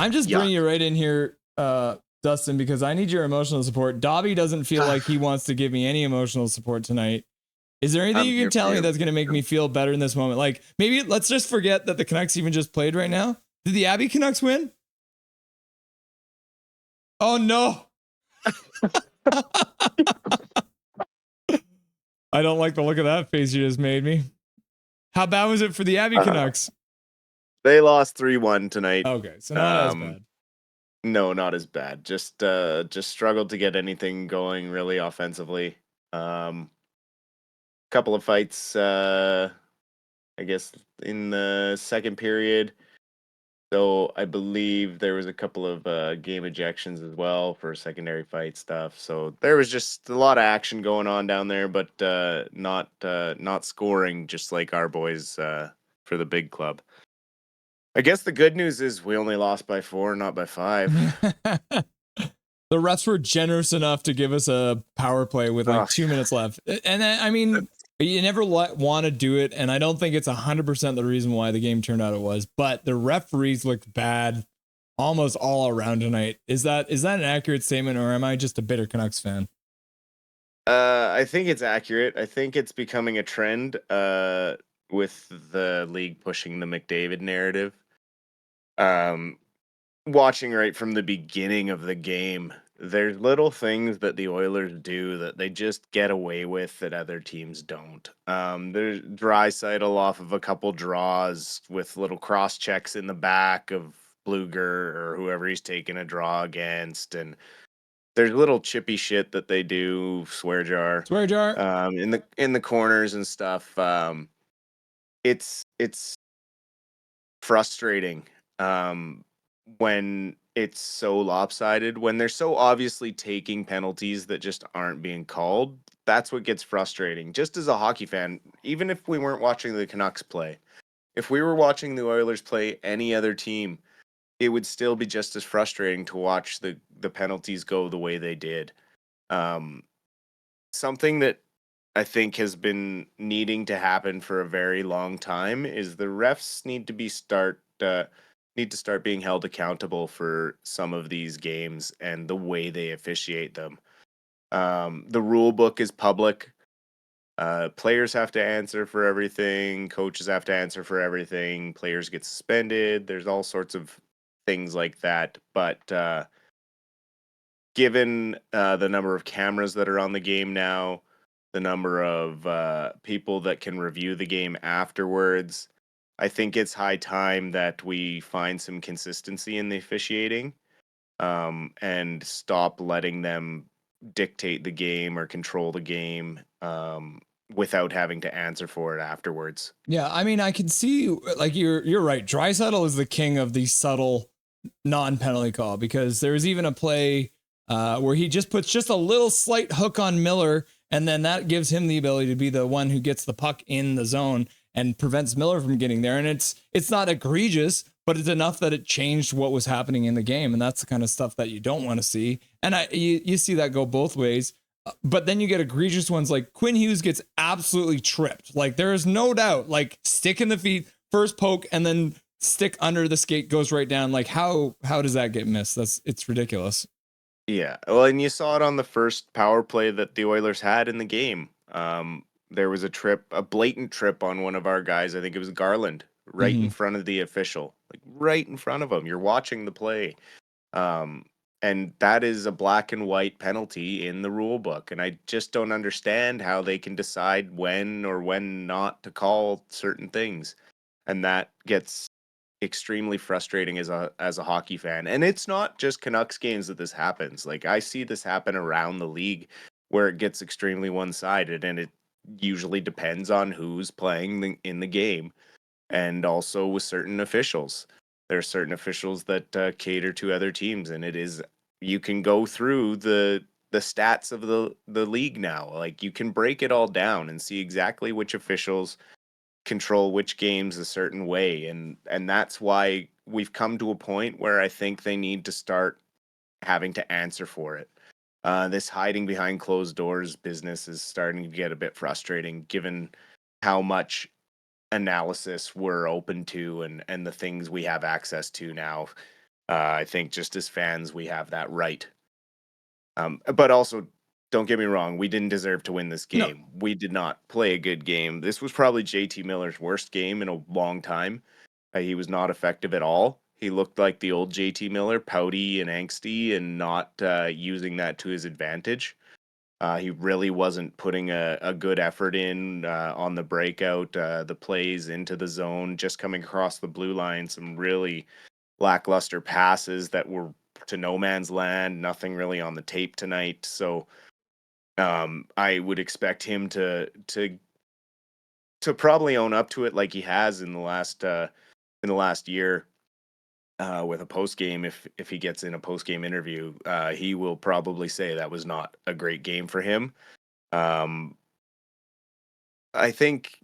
I'm just bringing you right in here, Dustin, because I need your emotional support. Dobby doesn't feel like he wants to give me any emotional support tonight. Is there anything you can tell me that's going to make me feel better in this moment? Like, maybe let's just forget that the Canucks even just played right now. Did the Abbey Canucks win? Oh, no. I don't like the look of that face you just made me. How bad was it for the Abbey Canucks? They lost 3-1 tonight. Okay, so not as bad. No, not as bad. Just struggled to get anything going really offensively. Couple of fights, I guess, in the second period. So I believe there was a couple of game ejections as well for secondary fight stuff. So there was just a lot of action going on down there, but not scoring, just like our boys for the big club. I guess the good news is we only lost by 4, not by 5. The refs were generous enough to give us a power play with like 2 minutes left. And I mean, you never want to do it. And I don't think it's 100% the reason why the game turned out it was. But the referees looked bad almost all around tonight. Is that an accurate statement, or am I just a bitter Canucks fan? I think it's accurate. I think it's becoming a trend with the league pushing the McDavid narrative. Watching right from the beginning of the game, there's little things that the Oilers do that they just get away with that other teams don't. There's Draisaitl off of a couple draws with little cross checks in the back of Bluger or whoever he's taking a draw against, and there's little chippy shit that they do, swear jar, in the corners and stuff. It's frustrating when it's so lopsided, when they're so obviously taking penalties that just aren't being called. That's what gets frustrating. Just as a hockey fan, even if we weren't watching the Canucks play, if we were watching the Oilers play any other team, it would still be just as frustrating to watch the penalties go the way they did. Something that I think has been needing to happen for a very long time is the refs need to start being held accountable for some of these games and the way they officiate them. The rule book is public. Players have to answer for everything. Coaches have to answer for everything. Players get suspended. There's all sorts of things like that. But given the number of cameras that are on the game now, the number of people that can review the game afterwards, I think it's high time that we find some consistency in the officiating, and stop letting them dictate the game or control the game without having to answer for it afterwards. Yeah, I mean, I can see, like, you're right. Draisaitl is the king of the subtle non-penalty call, because there's even a play where he just puts just a little slight hook on Miller, and then that gives him the ability to be the one who gets the puck in the zone and prevents Miller from getting there. And it's not egregious, but it's enough that it changed what was happening in the game. And that's the kind of stuff that you don't want to see. And you see that go both ways. But then you get egregious ones like Quinn Hughes gets absolutely tripped. Like, there is no doubt, like, stick in the feet, first poke, and then stick under the skate, goes right down. Like, how does that get missed? It's ridiculous. Yeah, well, and you saw it on the first power play that the Oilers had in the game. There was a blatant trip on one of our guys. I think it was Garland, right in front of the official, like right in front of him. You're watching the play. And that is a black and white penalty in the rule book. And I just don't understand how they can decide when or when not to call certain things. And that gets extremely frustrating as a hockey fan. And it's not just Canucks games that this happens. Like, I see this happen around the league where it gets extremely one-sided, and it usually depends on who's playing in the game, and also with certain officials. There are certain officials that cater to other teams, and you can go through the stats of the league now. Like, you can break it all down and see exactly which officials control which games a certain way, and that's why we've come to a point where I think they need to start having to answer for it. This hiding behind closed doors business is starting to get a bit frustrating, given how much analysis we're open to and the things we have access to now. I think just as fans, we have that right. But also, don't get me wrong, we didn't deserve to win this No. game. We did not play a good game. This was probably JT Miller's worst game in a long time. He was not effective at all. He looked like the old JT Miller, pouty and angsty, and not using that to his advantage. He really wasn't putting a good effort in on the breakout, the plays into the zone, just coming across the blue line. Some really lackluster passes that were to no man's land. Nothing really on the tape tonight. So I would expect him to probably own up to it like he has in the last year. With a post game, if he gets in a post game interview, he will probably say that was not a great game for him. Um, I think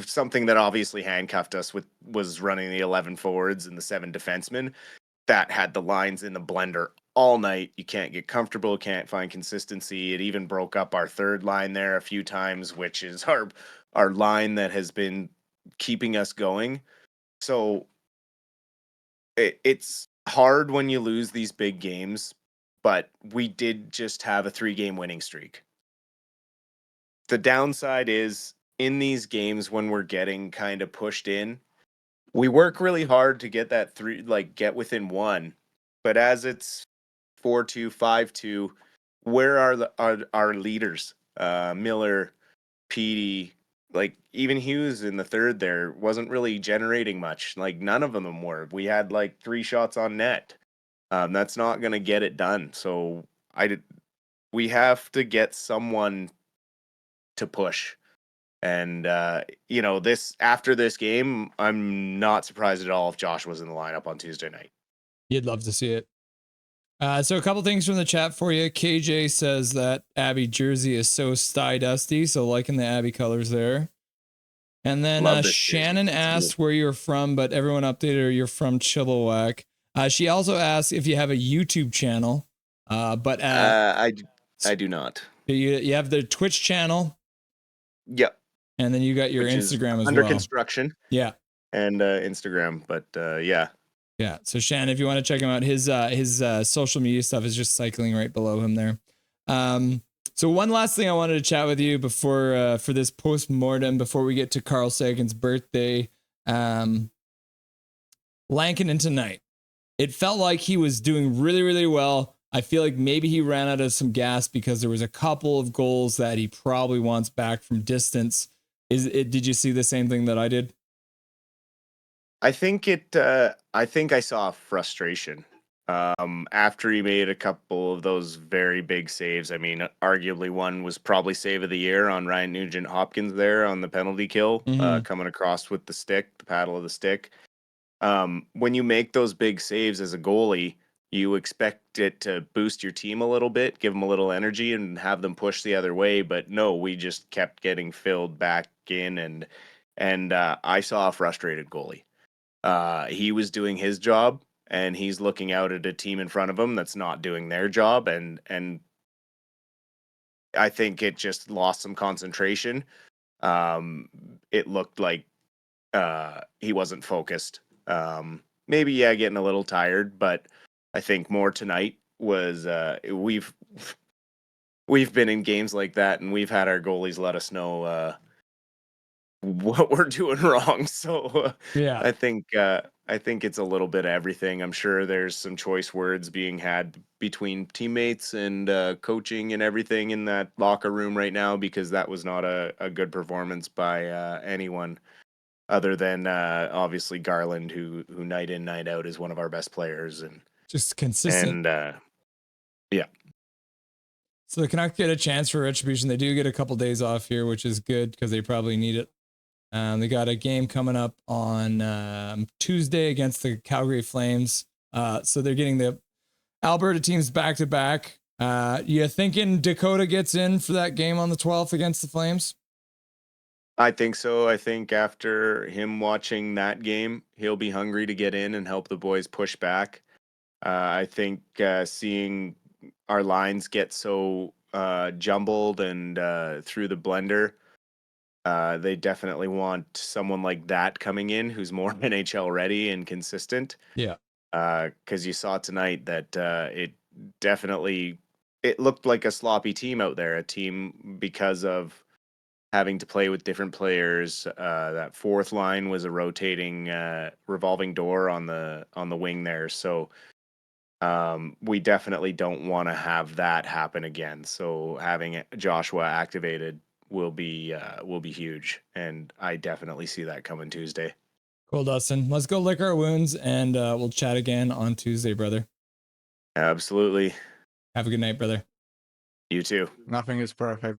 something that obviously handcuffed us with was running the 11 forwards and the 7 defensemen that had the lines in the blender all night. You can't get comfortable, can't find consistency. It even broke up our third line there a few times, which is our line that has been keeping us going. So it's hard when you lose these big games, but we did just have a 3-game winning streak. The downside is in these games when we're getting kind of pushed in, we work really hard to get that get within one. But as it's 4-2, 5-2, where are our leaders? Miller, Petey, like even Hughes in the third there wasn't really generating much. Like none of them were. We had like 3 shots on net. That's not going to get it done. So we have to get someone to push. And this after this game, I'm not surprised at all if Josh was in the lineup on Tuesday night. You'd love to see it. So a couple things from the chat for you. KJ says that Abby jersey is so sty dusty, so liking the Abby colors there. And then Shannon asked where you're from, but everyone updated her you're from Chilliwack. She also asked if you have a YouTube channel, but I do not. You have the Twitch channel. Yep. And then you got your Which Instagram as under well. construction. Yeah. And Instagram, but yeah. Yeah. So Shannon, if you want to check him out, his social media stuff is just cycling right below him there. So one last thing I wanted to chat with you before for this post-mortem, before we get to Carl Sagan's birthday. Lankinen tonight. It felt like he was doing really, really well. I feel like maybe he ran out of some gas because there was a couple of goals that he probably wants back from distance. Did you see the same thing that I did? I think I saw frustration after he made a couple of those very big saves. I mean, arguably one was probably save of the year on Ryan Nugent Hopkins there on the penalty kill, coming across with the paddle of the stick. When you make those big saves as a goalie, you expect it to boost your team a little bit, give them a little energy, and have them push the other way. But no, we just kept getting filled back in, and I saw a frustrated goalie. He was doing his job, and he's looking out at a team in front of him that's not doing their job, and I think it just lost some concentration. It looked like he wasn't focused. Maybe getting a little tired, but I think more tonight was we've been in games like that, and we've had our goalies let us know what we're doing wrong. So yeah, I think it's a little bit of everything. I'm sure there's some choice words being had between teammates and coaching and everything in that locker room right now, because that was not a good performance by anyone other than obviously Garland, who night in night out is one of our best players and just consistent. And yeah. So the Canucks get a chance for retribution. They do get a couple days off here, which is good because they probably need it. They got a game coming up on Tuesday against the Calgary Flames. So they're getting the Alberta teams back to back. You thinking Dakota gets in for that game on the 12th against the Flames? I think so. I think after him watching that game, he'll be hungry to get in and help the boys push back. I think seeing our lines get so jumbled and through the blender, they definitely want someone like that coming in who's more NHL ready and consistent. Yeah. because you saw tonight that it looked like a sloppy team out there, a team because of having to play with different players. That fourth line was a rotating, revolving door on the wing there, so we definitely don't want to have that happen again. So having Joshua activated will be huge, and I definitely see that coming Tuesday. Cool, Dustin. Let's go lick our wounds, and we'll chat again on Tuesday, brother. Absolutely. Have a good night, brother. You too. Nothing is perfect.